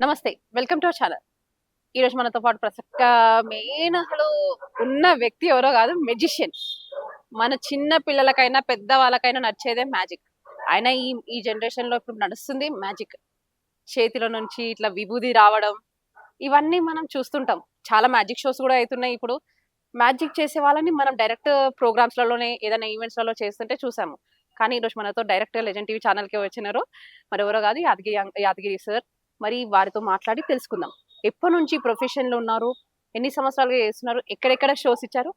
నమస్తే. Welcome to our channel. ఈరోజు మనతో పాటు మెయిన్ అసలు ఉన్న వ్యక్తి ఎవరో కాదు, మెజిషియన్. మన చిన్న పిల్లలకైనా, పెద్ద వాళ్ళకైనా నచ్చేదే మ్యాజిక్. ఆయన ఈ జనరేషన్‌లో ఇప్పుడు నడుస్తుంది మ్యాజిక్. చేతిలో నుంచి ఇట్లా విభూది రావడం, ఇవన్నీ మనం చూస్తుంటాం. చాలా మ్యాజిక్ షోస్ కూడా అయితున్నాయి ఇప్పుడు. మ్యాజిక్ చేసే వాళ్ళని మనం డైరెక్ట్ ప్రోగ్రామ్స్‌లలోనే ఏదైనా ఈవెంట్స్‌లలో చేస్తుంటే చూసాము. కానీ ఈరోజు మనతో డైరెక్ట్‌గా లెజెండ్ టీవీ ఛానల్‌కే వచ్చినారు. మరెవరో కాదు, యాదగిరి సార్. మరి వారితో మాట్లాడి తెలుసుకుందాం. ఎప్పటినుంచి ప్రొఫెషన్‌లో ఉన్నారు? ఎన్ని సంవత్సరాలుగా చేస్తున్నారు? ఎక్కడెక్కడ షోస్ ఇచ్చారు?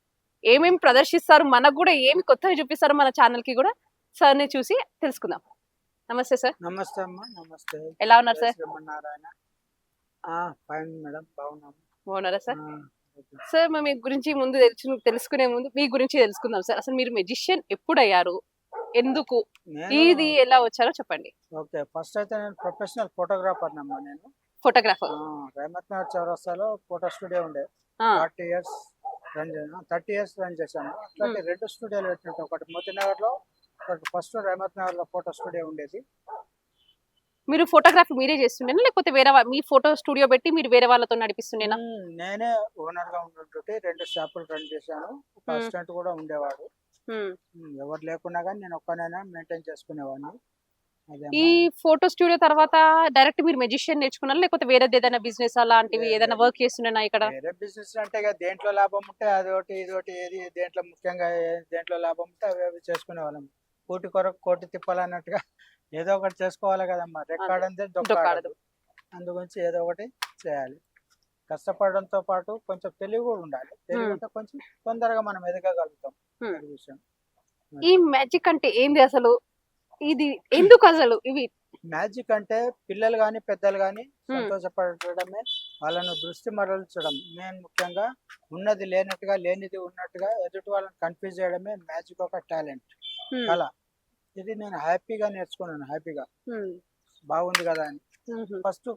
ఏమేమి ప్రదర్శిస్తారు? మనకు కూడా ఏమి కొత్తగా చూపిస్తారో మన ఛానల్‌కి కూడా సార్‌ని చూసి తెలుసుకుందాం. నమస్తే సార్. నమస్తే అమ్మా. నమస్తే. ఎలా ఉన్నారు సార్? శ్రీమన్నారాయణ. ఫైన్ మేడం, బాగున్నాము. బాగున్నారా సార్? ఓకే. సార్ మీ గురించి ముందు తెలుసుకునే ముందు మీ గురించి తెలుసుకుందాం సార్. అసలు మీరు మెజిషియన్ ఎప్పుడయ్యారు? ఎందుకు? నేను ఇది ఎలా వచ్చారో చెప్పండి. ఓకే, ఫస్ట్ అయితే నేను ప్రొఫెషనల్ ఫోటోగ్రాఫర్ అమ్మా. నేను ఫోటోగ్రాఫర్. రహమత్ నగర్ చౌరస్తాలో ఫోటో స్టూడియో ఉండే. ఆ. 30 ఇయర్స్ రన్ చేశాను. అట్లాంటి 2 స్టూడియోలు పెట్టినట్టు, ఒకటి మోతీనగర్ లో, ఒకటి ఫస్ట్ రహమత్ నగర్ లో ఫోటో స్టూడియో ఉండేది. మీరు ఫోటోగ్రఫీ మీరే చేస్తుండేనా, లేకపోతే మీ ఫోటో స్టూడియో పెట్టి మీరు వేరే వాళ్ళతో నడిపిస్తుండేనా? నేనే ఓనర్ గా ఉంటుంటే 2 షాపులు రన్ చేశాను. ఒక అసిస్టెంట్ కూడా ఉండేవాడు. ఎవరు లేకున్నా కానీ నేను ఒక్కనైనా మెయింటైన్ చేసుకునేవాడిని. ఈ ఫోటో స్టూడియో తర్వాత డైరెక్ట్ మీరు మెజిషియన్ నేర్చుకున్నారా, లేకపోతే వేరేది ఏదైనా బిజినెస్ అలాంటివి ఏదైనా వర్క్ చేస్తుండేనా ఇక్కడ? వేరే బిజినెస్ అంటే ఇక దేంట్లో లాభం ఉంటే అదొకటి ఇదొకటి, ఏది దేంట్లో ముఖ్యంగా దేంట్లో లాభం ఉంటే అవి అవి చేసుకునే వాళ్ళం. కోటి కొరకు కోటి తిప్పాలన్నట్టుగా ఏదో ఒకటి చేసుకోవాలి కదమ్మా. రెక్కాడ్ అంతే దొక్కాడదు. అందుగురించి ఏదో ఒకటి చేయాలి. కష్టపడడంతో పాటు కొంచెం తెలివి కూడా ఉండాలి. తెలివి ఉంటే కొంచెం తొందరగా మనం ఎదగగలుగుతాం. విషయం ఈ మ్యాజిక్ అంటే ఏంది అసలు? ఇది ఎందుకు అసలు ఇవి? మ్యాజిక్ అంటే పిల్లలు కానీ పెద్దలు కానీ సంతోషపడడమే, వాళ్ళను దృష్టి మరల్చడం. మెయిన్ ముఖ్యంగా ఉన్నది లేనట్టుగా, లేనిది ఉన్నట్టుగా ఎదుటి వాళ్ళని కన్ఫ్యూజ్ చేయడమే మ్యాజిక్ ఒక టాలెంట్, కళ. ఇది నేను హ్యాపీగా నేర్చుకున్నాను. హ్యాపీగా బాగుంది కదా అని ఫస్ట్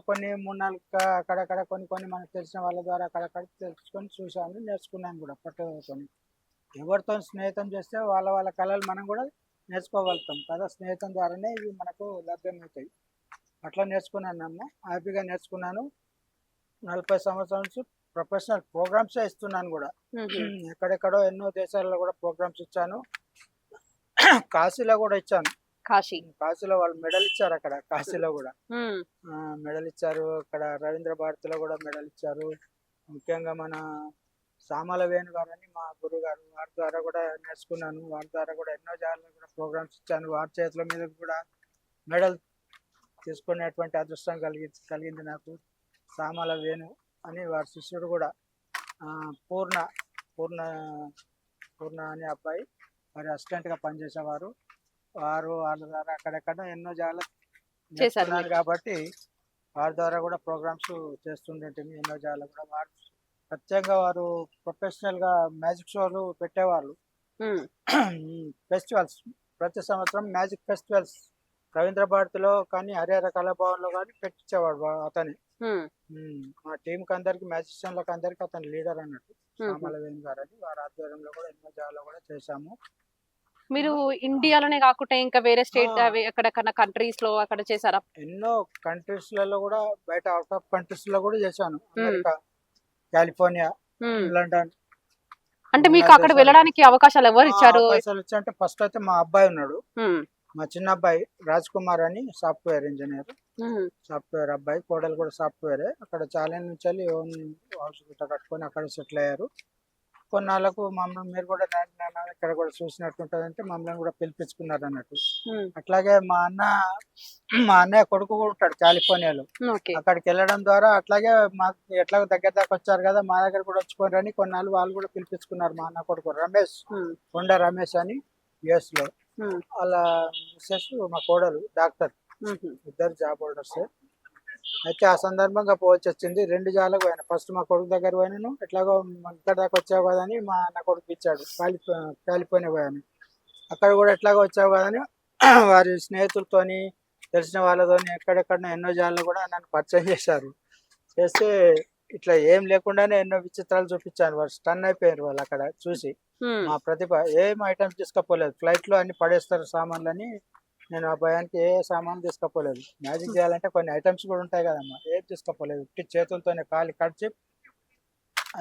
కొన్ని 3-4 అక్కడక్కడ కొన్ని మనకు తెలిసిన వాళ్ళ ద్వారా అక్కడక్కడ తెలుసుకొని చూశాను, నేర్చుకున్నాను కూడా. పట్టుకొని ఎవరితో స్నేహితం చేస్తే వాళ్ళ కళలు మనం కూడా నేర్చుకోగలుగుతాం కదా. స్నేహితం ద్వారానే ఇవి మనకు లభ్యమవుతాయి. అట్లా నేర్చుకున్నాను. హ్యాపీగా నేర్చుకున్నాను. 40 సంవత్సరాల నుంచి ప్రొఫెషనల్ ప్రోగ్రామ్స్ ఇస్తున్నాను కూడా. ఎక్కడెక్కడో ఎన్నో దేశాల్లో కూడా ప్రోగ్రామ్స్ ఇచ్చాను. కాశీలో కూడా ఇచ్చాను. కాశీలో వాళ్ళు మెడల్ ఇచ్చారు. అక్కడ కాశీలో కూడా మెడల్ ఇచ్చారు. అక్కడ రవీంద్ర భారతిలో కూడా మెడల్ ఇచ్చారు. ముఖ్యంగా మన సామల వేణు గారు అని మా గురువు గారు, వారి ద్వారా కూడా నేర్చుకున్నాను. వారి ద్వారా కూడా ఎన్నో జాగాల్లో కూడా ప్రోగ్రామ్స్ ఇచ్చాను. వారి చేతుల మీద కూడా మెడల్ తీసుకునేటువంటి అదృష్టం కలిగింది నాకు. సామల వేణు అని వారి శిష్యుడు కూడా పూర్ణ అనే అబ్బాయి, వారి అసిస్టెంట్గా పనిచేసేవారు. వాళ్ళ ద్వారా అక్కడెక్కడ ఎన్నో జాగాలు చేస్తున్నారు కాబట్టి వారి ద్వారా కూడా ప్రోగ్రామ్స్ చేస్తుండే ఎన్నో జాగాలు కూడా. వారు ప్రత్యేకంగా వారు ప్రొఫెషనల్ గా మ్యాజిక్ షోలు పెట్టేవాళ్ళు. ఫెస్టివల్స్ ప్రతి సంవత్సరం మ్యాజిక్ ఫెస్టివల్స్ రవీంద్ర భారతిలో కానీ, హరిహర కళాభవన్ లో కానీ పెట్టించేవాడు అతని. మా టీం కి అందరికి, మ్యాజిషియన్లకు అందరికి అతను లీడర్ అన్నట్టు. సామల వేణు గారు అని. వారి ఆధ్వర్యంలో కూడా ఎన్నో జాగాలో కూడా చేశాము. మీరు ఇండియాలోనే కాకుండా ఇంకా వేరే స్టేట్ ఎక్కడెక్కడ కంట్రీస్ లో అక్కడ చేశారా? ఎన్నో కంట్రీస్ లలో కూడా, బయట అవుట్ ఆఫ్ కంట్రీస్ లో కూడా చేశాను. America, California, London. అంటే మీకు అక్కడ వెళ్ళడానికి అవకాశాలు ఎవరు ఇచ్చారు? అంటే ఫస్ట్ అయితే మా అబ్బాయి ఉన్నాడు. మా చిన్న అబ్బాయి రాజ్ కుమార్ అని సాఫ్ట్వేర్ ఇంజనీర్. సాఫ్ట్వేర్ అబ్బాయి. కోడలు కూడా సాఫ్ట్వేరే. అక్కడ చాలా నుంచి వెళ్ళి హౌస్ కట్టుకొని అక్కడ సెటిల్ అయ్యారు. కొన్నాళ్ళకు మమ్మల్ని మీరు కూడా ఇక్కడ కూడా చూసినట్టుంటది అంటే మమ్మల్ని కూడా పిలిపించుకున్నారు అన్నట్టు. అట్లాగే మా అన్నయ్య కొడుకు కూడా ఉంటాడు కాలిఫోర్నియాలో. అక్కడికి వెళ్ళడం ద్వారా అట్లాగే మాకు ఎట్లా దగ్గర దాకా వచ్చారు కదా, మా దగ్గర కూడా వచ్చుకోరని కొన్నాళ్ళు వాళ్ళు కూడా పిలిపించుకున్నారు. మా అన్న కొడుకు రమేష్, కొండ రమేష్ అని యుఎస్ లో. అలా మిస్సెస్ మా కోడలు డాక్టర్, ఇద్దరు జాబ్ హోల్డర్స్. అయితే ఆ సందర్భంగా పోవచ్చు వచ్చింది. 2 జాగాలకు పోయాను. ఫస్ట్ మా కొడుకు దగ్గర పోయాను. ఎట్లాగో ఇక్కడ దాకా వచ్చావు కదా అని మా అన్న కొడుకు ఇచ్చాడు. కాలిఫోర్నియా పోయాను. అక్కడ కూడా ఎట్లాగో వచ్చావు కదా అని వారి స్నేహితులతోని, తెలిసిన వాళ్ళతోని ఎక్కడెక్కడ ఎన్నో జాగాల్లో కూడా నన్ను పరిచయం చేశారు. చేస్తే ఇట్లా ఏం లేకుండానే ఎన్నో విచిత్రాలు చూపించాను. వాళ్ళు స్టన్ అయిపోయారు. వాళ్ళు అక్కడ చూసి మా ప్రతిభ. ఏం ఐటమ్స్ తీసుకపోలేదు, ఫ్లైట్ లో అన్ని పడేస్తారు సామాన్లని. నేను ఆ భయానికి ఏ సామాన్ తీసుకపోలేదు. మ్యాజిక్ చేయాలంటే కొన్ని ఐటమ్స్ కూడా ఉంటాయి కదమ్మా, ఏది తీసుకపోలేదు. ఉట్టి చేతులతోనే ఖాళీ కట్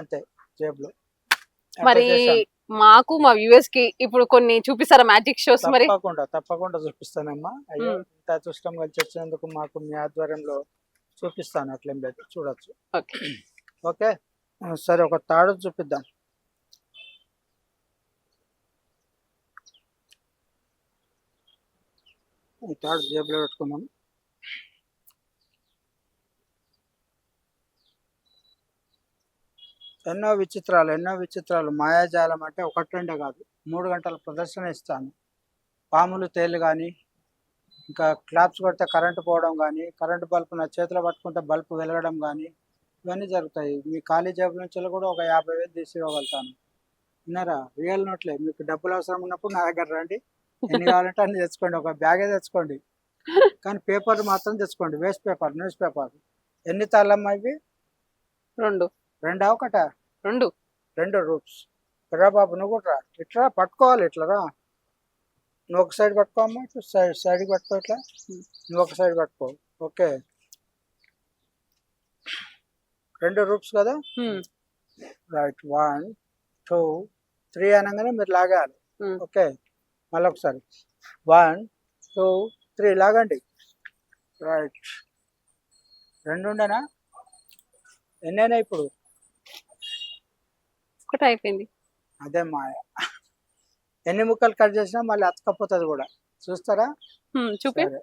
అంతే జేబులో. అట్లా మరి చేశాను. మాకు మా వ్యూవర్స్ కి ఇప్పుడు కొన్ని చూపిస్తారా మ్యాజిక్ షోస్ మరి? తప్పకుండా చూపిస్తానమ్మా. అయ్యో, ఉమ్, ఇంత అదృష్టం కలిసి వచ్చినందుకు మాకు మీ ఆధ్వర్యంలో చూపిస్తాను. అట్లేం లేదు, చూడొచ్చు. ఓకే. ఓకే. సరే, ఒక తాడు చూపిద్దాం. ఈ తాడు జేబులో పెట్టుకున్నాం. ఎన్నో విచిత్రాలు మాయాజాలం అంటే ఒకటి రెండే కాదు, 3 గంటల ప్రదర్శన ఇస్తాను. పాములు తేలు కానీ, ఇంకా క్లాప్స్ కొడితే కరెంటు పోవడం కానీ, కరెంటు బల్బు నా చేతిలో పట్టుకుంటే బల్బు వెలగడం కానీ, ఇవన్నీ జరుగుతాయి. మీ ఖాళీ జేబు నుంచి కూడా ఒక 50,000 తీసి ఇవ్వగలుగుతాను. విన్నారా? రియల్ నోట్లే. మీకు డబ్బులు అవసరం ఉన్నప్పుడు నా దగ్గర రండి, ఎన్ని కావాలంటే అన్ని తెచ్చుకోండి. ఒక బ్యాగే తెచ్చుకోండి, కానీ పేపర్ మాత్రం తెచ్చుకోండి. Waste paper, news paper. ఎన్ని తాళ్ళమ్మా ఇవి? 2 రెండా ఒకటా? 2. 2 రూప్స్. రా బాబు, నువ్వు కూడా రా. ఇట్లా పట్టుకోవాలి, ఇట్లా రా. నువ్వు ఒక సైడ్ పట్టుకో అమ్మా, ఇటు సైడ్కి పట్టుకో. ఇట్లా నువ్వు ఒక సైడ్ పట్టుకో. ఓకే, 2 రూప్స్ కదా. రైట్. 1 2 3 అనగానే మీరు లాగాలి. ఓకే, మళ్ళీ ఒకసారి 1 2 3 లాగండి. రైట్. 2 ఉండేనా? ఎన్నైనా ఇప్పుడు? ఒకటి అయిపోయింది. అదే మాయ. ఎన్ని ముక్కలు కట్ చేసినా మళ్ళీ అతకపోతుంది కూడా. చూస్తారా? చూపి. సరే.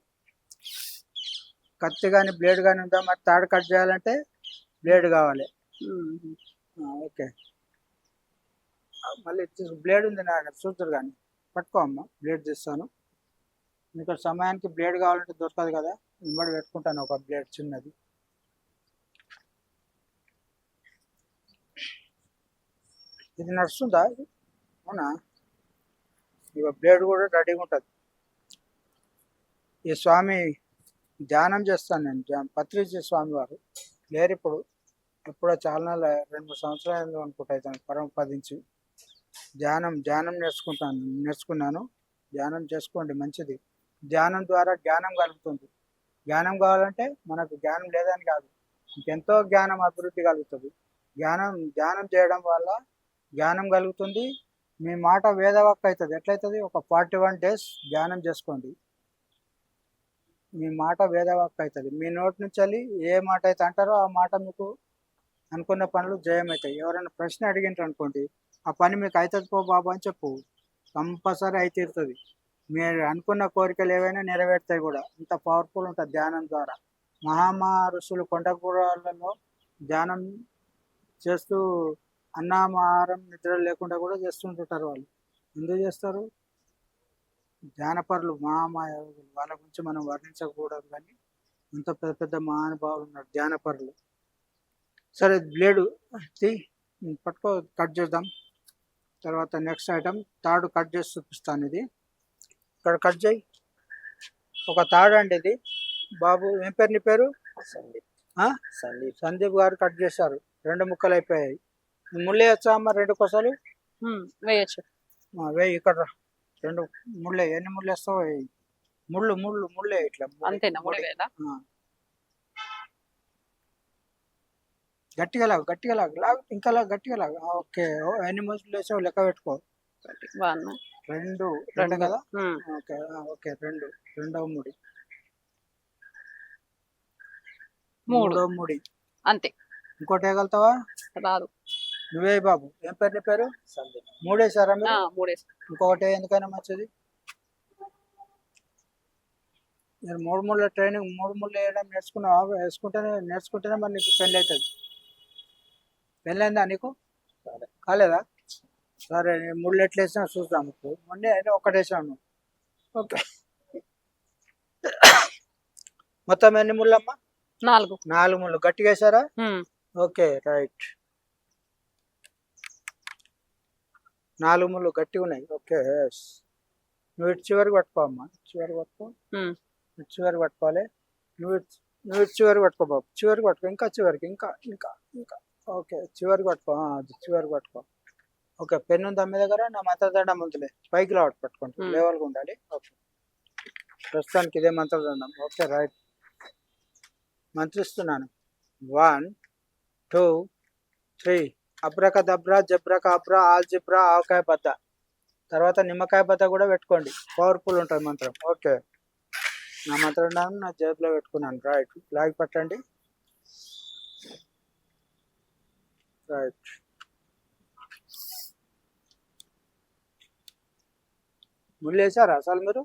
కత్తి కానీ బ్లేడ్ కానీ ఉందా? మరి తాడు కట్ చేయాలంటే బ్లేడ్ కావాలి. ఓకే, మళ్ళీ బ్లేడ్ ఉంది నా దగ్గర, చూద్దరు కానీ. పట్టుకో అమ్మ, బ్లేడ్ తీస్తాను. మీకు సమయానికి బ్లేడ్ కావాలంటే దొరకదు కదా, ఇమ్మడి పెట్టుకుంటాను ఒక బ్లేడ్ చిన్నది. ఇది నడుస్తుందా? అవునా? ఇక బ్లేడ్ కూడా రెడీగా ఉంటుంది. ఈ స్వామి ధ్యానం చేస్తాను నేను. పత్రిజీ స్వామి వారు లేరు ఇప్పుడు. ఎప్పుడో చాలా 2-3 సంవత్సరాలు అనుకుంటా అవుతాను పరమపదించి. ధ్యానం నేర్చుకున్నాను. ధ్యానం చేసుకోండి, మంచిది. ధ్యానం ద్వారా జ్ఞానం కలుగుతుంది. జ్ఞానం కావాలంటే మనకు జ్ఞానం లేదని కాదు, ఎంతో జ్ఞానం అభివృద్ధి కలుగుతుంది. ధ్యానం చేయడం వల్ల జ్ఞానం కలుగుతుంది. మీ మాట వేదవాక్కు అవుతుంది. ఎట్లయితుంది? ఒక 41 days ధ్యానం చేసుకోండి, మీ మాట వేదవాక్కు అవుతుంది. మీ నోటి నుంచి వెళ్ళి ఏ మాట అయితే అంటారో ఆ మాట మీకు అనుకున్న పనులు జయమవుతాయి. ఎవరైనా ప్రశ్న అడిగింటారు అనుకోండి, ఆ పని మీకు అవుతుంది పో బాబు అని చెప్పు, కంపల్సరీ అయితే తీరుతుంది. మీరు అనుకున్న కోరికలు ఏవైనా నెరవేరుతాయి కూడా. ఇంత పవర్ఫుల్ ఉంటుంది ధ్యానం ద్వారా. ఋషులు కొండగూడలలో ధ్యానం చేస్తూ అన్నాహారం నిద్ర లేకుండా కూడా చేస్తుంటుంటారు. వాళ్ళు ఎందుకు చేస్తారు? ధ్యానపరులు, మహామాయోగులు. వాళ్ళ గురించి మనం వర్ణించకూడదు, కానీ అంత పెద్ద పెద్ద మహానుభావులు ఉన్నారు ధ్యానపరులు. సరే, బ్లేడు పట్టుకో, కట్ చేద్దాం. తర్వాత నెక్స్ట్ ఐటమ్ తాడు కట్ చేసి చూపిస్తాను. ఇది ఇక్కడ కట్ చేయి. ఒక తాడు అండి ఇది. బాబు, ఏం పేరు నీ పేరు? సందీప్ గారు కట్ చేశారు. 2 ముక్కలు అయిపోయాయి. ముళ్ళే వచ్చా అమ్మ? 2 కొసలు వేయచ్చు. వేయి. ఇక్కడ 2 ముళ్ళే. ఎన్ని ముళ్ళు వేస్తావు? వేయి. ముళ్ళే ఇట్లా. అంతేనా? 3,000. గట్టిగా లాగు, ఇంకా గట్టిగా లాగు. ఓకే, ఎన్ని ముళ్ళు వేసావు లెక్క పెట్టుకో. 2 కదా. Okay okay, 2. రెండవ ముడి, మూడో ముడి. అంతే. ఇంకోటి వేయగలుగుతావా? రాదు. నువ్వే బాబు. ఏం పేరు నీ పేరు? 3 వేసారా మీరు? 3 వేసి. ఇంకొకటి ఎందుకైనా మంచిది. నేను 3 ముళ్ళ ట్రైనింగ్, 3 ముళ్ళు వేయడం నేర్చుకుంటేనే మరి నీకు పెళ్ళి అవుతుంది. పెళ్ళైందా నీకు? కాలేదా? సరే, ముళ్ళు ఎట్లా వేసినా చూద్దాం. మొన్నే అయితే ఒకటి వేసాను. ఓకే, మొత్తం ఎన్ని ముళ్ళమ్మా? 4 ముళ్ళు. గట్టిగా వేసారా? Okay, right. 4 ముళ్ళు గట్టిగా ఉన్నాయి. ఓకే, నువ్వు ఇటు చివరికి పట్టుకో అమ్మా. చివరికి పట్టుకోవాలి. నువ్వు ఇటు చివరికి పట్టుకో బాబు. చివరికి పట్టుకో, ఇంకా చివరికి, ఇంకా ఇంకా ఇంకా. ఓకే, చివరికి పట్టుకో. చివరికి పట్టుకో. ఓకే, పెన్ను ఉందా మీ దగ్గర? నా మంత్రదండం ఉందిలే, పైకి లావట్ పట్టుకోండి, లేవల్గా ఉండాలి. ఓకే, ప్రస్తుతానికి ఇదే మంత్రదండం. Okay right. మంత్రిస్తున్నాను. 1 2 3 అబ్రకదబ్రా జబ్రకాబ్రా ఆల్జిబ్రా ఆవకాయ బద్ద. తర్వాత నిమ్మకాయ బద్ద కూడా పెట్టుకోండి, పవర్ఫుల్ ఉంటుంది మంత్రం. ఓకే, నా మంత్రం నా జేబులో పెట్టుకున్నాను. రైట్, లాగి పట్టండి. రైట్. ముళ్ళు వేసారా అసలు మీరు?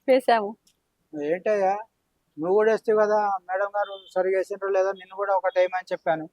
వేసాము. ఏంటయ్యా, నువ్వు కూడా వేస్తావు కదా. మేడం గారు సరిగా వేసిండ్రో లేదో, నిన్ను కూడా ఒక టైం అని చెప్పాను.